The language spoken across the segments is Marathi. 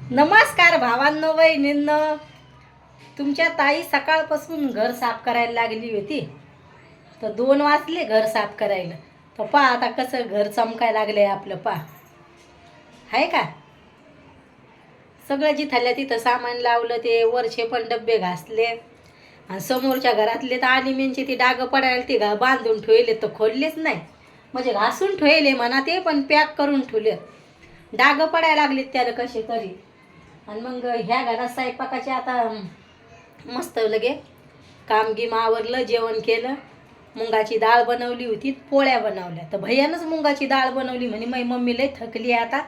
नमस्कार भावांनो बहिणींनो. तुमच्या ताई सकाळपासून घर साफ करायला लागली होती, तर 2 वाजले घर साफ करायला. तर पहा आता कसं घर चमकायला लागलंय आपलं. पहा आहे का, सगळं जिथल्या तिथं सामान लावलं, ते वरचे पण डब्बे घासले, आणि समोरच्या घरातले तर अनिमींचे ती डाग पडायला ते बांधून ठेवले, तर खोललेच नाही. म्हणजे घासून ठेवले म्हणा, ते पण पॅक करून ठेवले. डाग पडायला लागलेत त्याला कसे तरी. आणि मग ह्या घरात स्वयंपाकाचे आता मस्त लगे काम गिम आवरलं, जेवण केलं. मुंगाची डाळ बनवली होती, पोळ्या बनवल्या. तर भैयानंच मुंगाची डाळ बनवली म्हणे, माझी मम्मी लय थकली आता,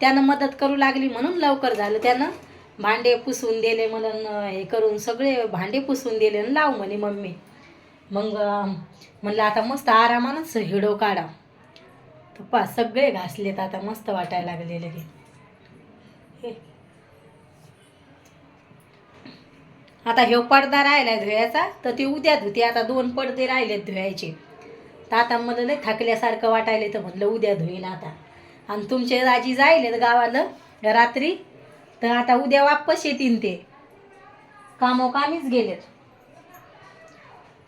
त्यानं मदत करू लागली म्हणून लवकर झालं. त्यानं भांडे पुसून दिले म्हणून, हे करून सगळे भांडे पुसून दिले आणि लाव म्हणे मम्मी. मग म्हणलं आता मस्त आरामानंच हिडो काढा. तर पा सगळे घासलेत, आता मस्त वाटायला लागले लगे. हे आता ह्यो पडदा राहिलाय धुयाचा, तर ती उद्या धुते. आता 2 पडदे राहिलेत धुयायचे. तर आता मला लय थकल्यासारखं वाटायला, तर म्हटलं उद्या धुईन आता. आणि तुमचे आजी जायलेत गावाला रात्री, तर आता उद्या वापस येतील. ते कामोकामीच गेलेत.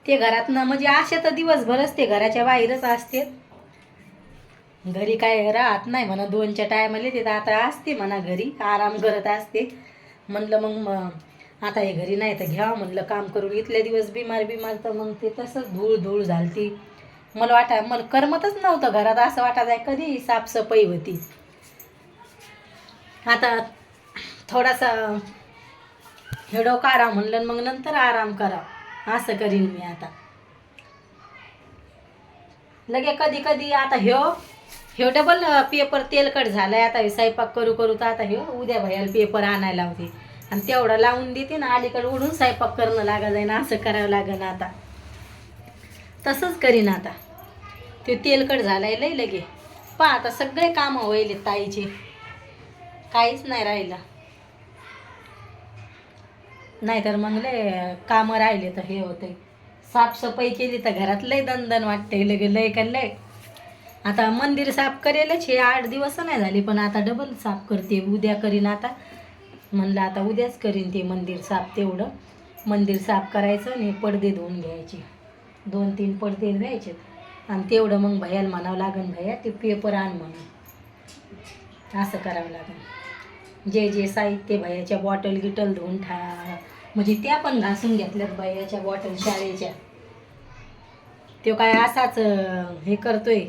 ते घरातनं म्हणजे असे तर दिवसभरच ते घराच्या बाहेरच असते, घरी काय राहत नाही म्हणा. 2च्या टायमाला ते आता असते म्हणा, घरी आराम करत असते. म्हणलं मग आता हे घरी नाही तर घ्यावं म्हणलं काम करून. इथल्या दिवस बिमार तर मग ते तसंच धूळ धूळ झालती. मला करमतच नव्हतं घरात, असं वाटायचं आहे कधी साफसफाई होती. आता थोडासा हेडो काढा म्हणलं, मग नंतर आराम करा, असं करीन मी आता. लगे कधी कधी आता ह्यो डबल पेपर तेलकट झालाय. आता स्वयंपाक करू करू तर आता उद्या भैयाला पेपर आणायला लावते, आणि तेवढा लावून देते ना, अलीकडे ओढून स्वयंपाक करणं लागत आहे ना, असं करावं लागेल आता. तसंच करीन आता. ते तेलकट झालाय लय लगे. पहा आता सगळे कामं होईल ताईचे, काहीच नाही राहिलं. नाहीतर मग लय कामं राहिले तर हे होते. साफसफाई केली तर घरात लय दणदण वाटते लगे, लय का लय. आता मंदिर साफ करेलच, हे 8 दिवस नाही झाले, पण आता डबल साफ करते. उद्या करीन आता. म्हणलं आता उद्याच करीन ते मंदिर साफ. तेवढं मंदिर साफ करायचं आणि पडदे धुवून घ्यायचे. 2-3 पडदे धुवायचे, आणि तेवढं मग भैयाला म्हणावं लागेल, भैया ते पेपर आण म्हणून. असं करावं लागेल. जे जे साहित्य भैयाच्या बॉटल गिटल धुवून म्हणजे त्या पण घासून घेतल्यात भैयाच्या बॉटल शाळेच्या. तो काय असाच हे करतोय.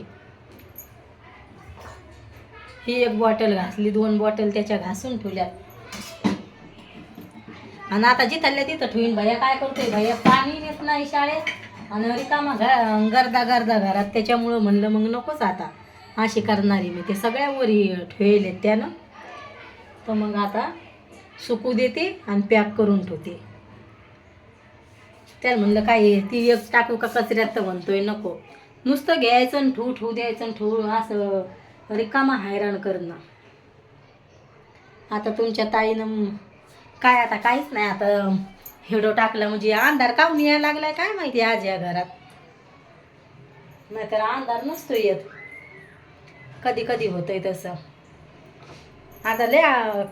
ही 1 बॉटल घासली, 2 बॉटल त्याच्या घासून ठेवल्यात. आणि आता जिथल्या तिथं ठेवीन. भैया काय करतोय, भैया पाणी नेत नाही शाळेत, आणि रिकामा गर्दा गर्दा घरात. त्याच्यामुळं म्हणलं मग नकोच आता, अशी करणारी मी. ते सगळ्या वरी ठेवलेत त्यानं, तर मग आता सुकू देते आणि पॅक करून ठेवते. त्याला म्हणलं काय ती 1 टाकू का कचऱ्यात, तर म्हणतोय नको, नुसतं घ्यायचं आणि ठेवू द्यायचं आणि ठेवू, असं रिकामा हैराण करणं. आता तुमच्या ताईनं काय, आता काहीच नाही. आता हिडो टाकला म्हणजे अंधार काऊन यायला लागलाय काय माहिती आज या घरात. नाहीतर अंधार नसतो येत, कधी कधी होतंय तसं. आता लय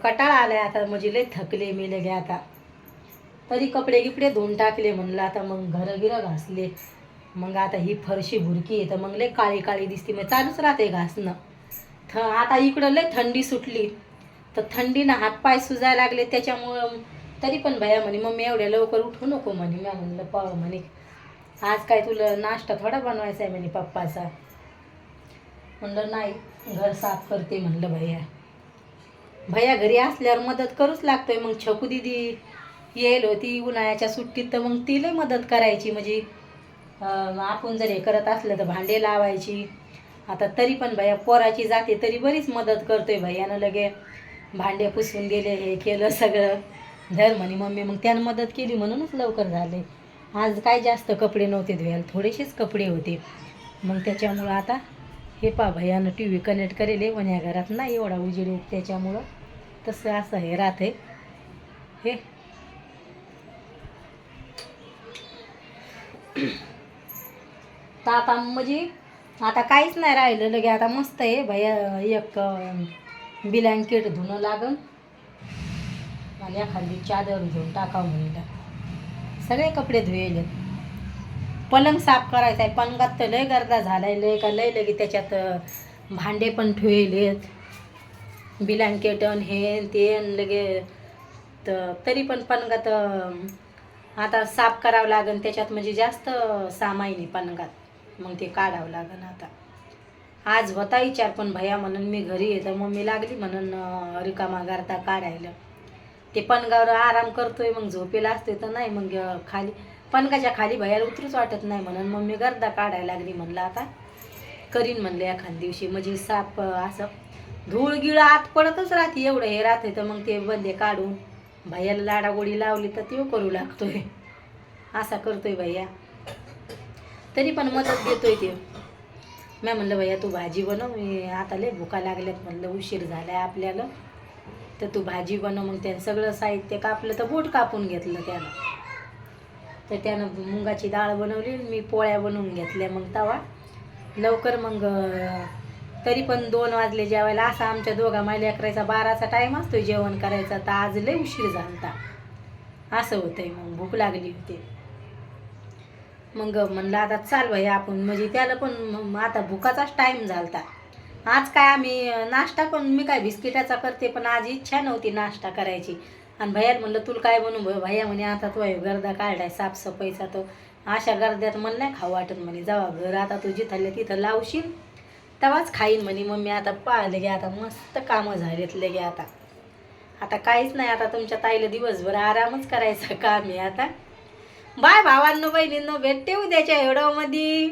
कटाळा आलाय आता, म्हणजे लय थकले मी लगे आता. तरी कपडे गिपडे धुवून टाकले. म्हणलं आता मग घरं गिरं घासले. मग आता ही फरशी भुरकी आहे, तर मग लय काळी काळी दिसते. मग चालूच राहते घासणं. आता इकडं लय थंडी सुटली, तर थंडीनं हातपाय सुजायला लागले. त्याच्यामुळं तरी पण भैया म्हणे, मम्मी एवढ्या लवकर उठू नको म्हणे. मी म्हणलं पाव म्हणे, आज काय तुला नाश्ता थोडा बनवायचा आहे म्हणे पप्पाचा. म्हणलं नाही, घर साफ करते म्हणलं. भैया घरी असल्यावर मदत करूच लागतोय. मग छकू दिदी येईल होती उन्हाळ्याच्या सुट्टीत, तर मग ती लय मदत करायची. म्हणजे आपण जर हे करत असलं तर भांडे लावायची. आता तरी पण भैया पोराची जाते तरी बरीच मदत करतोय. भैयानं लगे भांडे पुसून गेले, हे केलं सगळं. धर म्हणे मम्मी. मग त्यानं मदत केली म्हणूनच लवकर झाले. आज काय जास्त कपडे नव्हते धुवायला, थोडेसेच कपडे होते. मग त्याच्यामुळं आता हे पा भैयानं टी व्ही कनेक्ट करेल, पण या घरात नाही एवढा उजेड येत, त्याच्यामुळं तसं असं हे राहते. हे तर आता म्हणजे आता काहीच नाही राहिलं लगे. आता मस्त आहे भैया, 1 ब्लँकेट धुणं लागन, आणि एखादी चादर घेऊन टाकावं म्हणलं. सगळे कपडे धुयले. पलंग साफ करायचा आहे. पलंगात तर लय गर्दा झालाय, लय का लय लगे त्याच्यात भांडे पण ठेवलेत, ब्लँकेट हे ते लगे. तर तरी पण पलंगात आता साफ करावं लागेल त्याच्यात, म्हणजे जास्त सामाईन आहे पलंगात, मग ते काढावं लागेल. आता आज होता विचार, पण भैया म्हणून मी घरी येतं, मम्मी लागली म्हणून रिकामा करता काढायला. ते पलंगावर आराम करतोय, मग झोपेला असतोय तर नाही, मग खाली पलंगाच्या खाली भैयाला उतरूच वाटत नाही, म्हणून मम्मी गर्दा काढायला लागली. म्हणलं आता करीन म्हणलं एखाद दिवशी, म्हणजे साफ असं धूळ गिळ आत पडतच राहते, एवढं हे राहते. तर मग ते बंदे काढून भैयाला लाडागोडी लावली तर ते करू लागतोय, असा करतोय भैया. तरी पण मदत देतोय ते. मी म्हणलं भैया तू भाजी बनव, मी आता लय भुका लागल्यात म्हणलं, उशीर झालाय आपल्याला, तर तू भाजी बनव. मग त्यानं सगळं साहित्य कापलं, तर बोट कापून घेतलं त्यानं. तर त्यानं मुगाची डाळ बनवली, मी पोळ्या बनवून घेतल्या. मग तवा लवकर, मग तरी पण 2 वाजले जेवायला. असा आमच्या दोघा मायल्या करायचा 12चा टाईम असतो जेवण करायचा, तर आज लय उशीर झालता, असं होतंय. मग भूक लागली होती. मग म्हणलं आता चाल भैया आपण, म्हणजे त्याला पण आता भुकाचाच टाईम झालता. आज काय आम्ही नाश्ता पण, मी काय बिस्किटाचा करते, पण आज इच्छा नव्हती नाश्ता करायची. आणि भैयाला म्हणलं तुला काय बनवू, भैया म्हणे आता तो गर्दा काढलाय साफसफाईचा, तो अशा गर्द्यात मला नाही खाऊ वाटत म्हणे, जावा घर आता तू जिथल्या तिथं लावशील तेव्हाच खाईन म्हणे. मम्मी आता पाहिलं गे, आता मस्त कामं झालेत लगे. आता काहीच नाही, आता तुमच्या ताईला दिवसभर आरामच करायचं काम आहे आता. बाय भावांनो बहिणींनो, भेटते उद्याच्या व्हिडिओमध्ये.